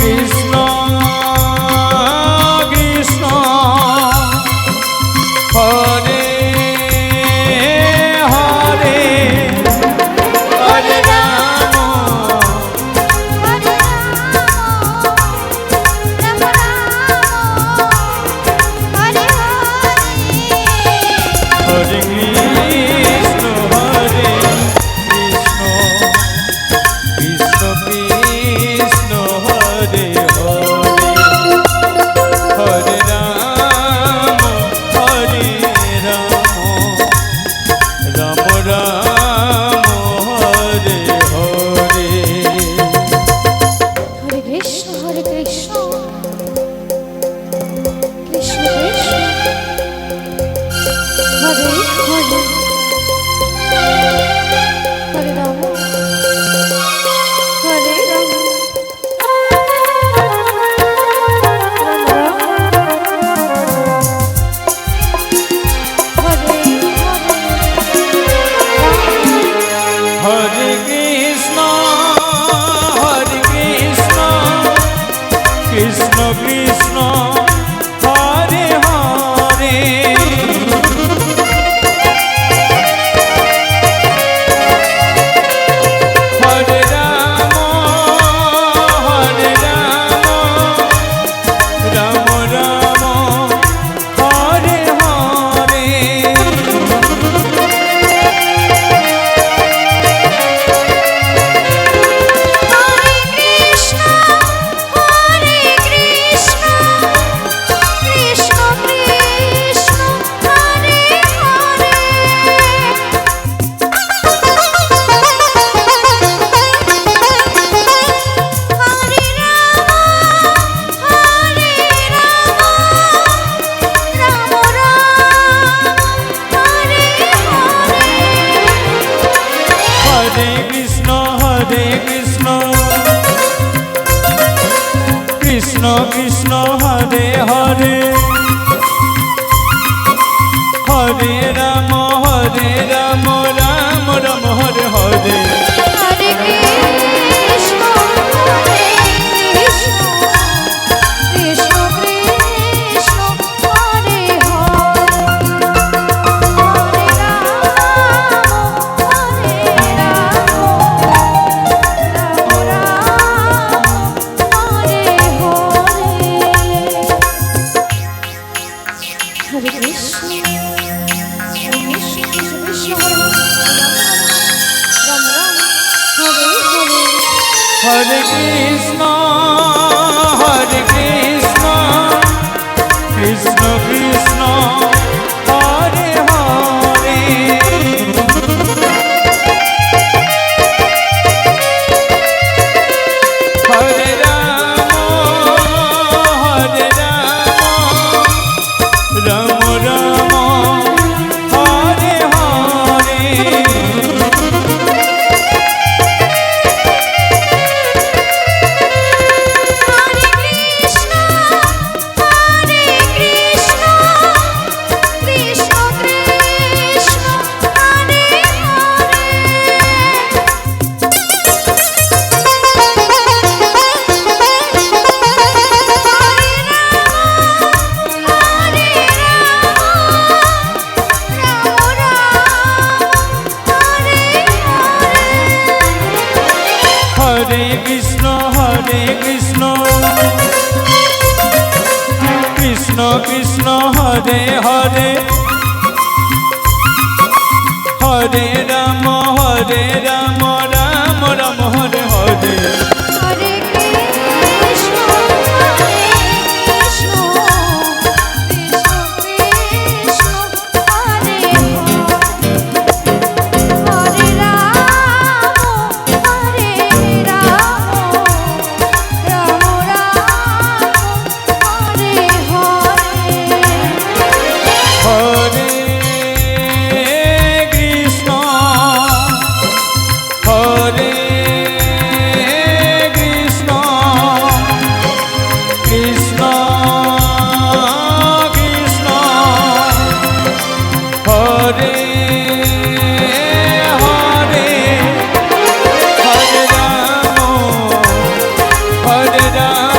Krishna Krishna Hare Hare Hare Ram Hare Krishna Hare Krishna Krishna Krishna Hare Hare Hare Ram Hare Ram Ram Ram Hare Hare. Hare Krishna Hare Krishna Krishna Krishna Hare Hare Hare Ram Hare Ram Hare Krishna Krishna Krishna Hare Hare Hare Ram Ram Ram Hare Hare Krishna Krishna Hare Hare Hare Ram Ram Ram Hare Hare Hare Krishna Krishna Krishna Krishna Hare Hare Hare Ram Ram Ram Hare Hare Krishna Hare Krishna Krishna Krishna Hare Hare Hare Ram Ram Ram Hare Hare Hare Krishna Krishna Krishna Hare Hare Hare Ram Ram Ram Hare Hare Hare Krishna Krishna Krishna Krishna Hare Hare Ram Ram Hare Hare Krishna Hare Ram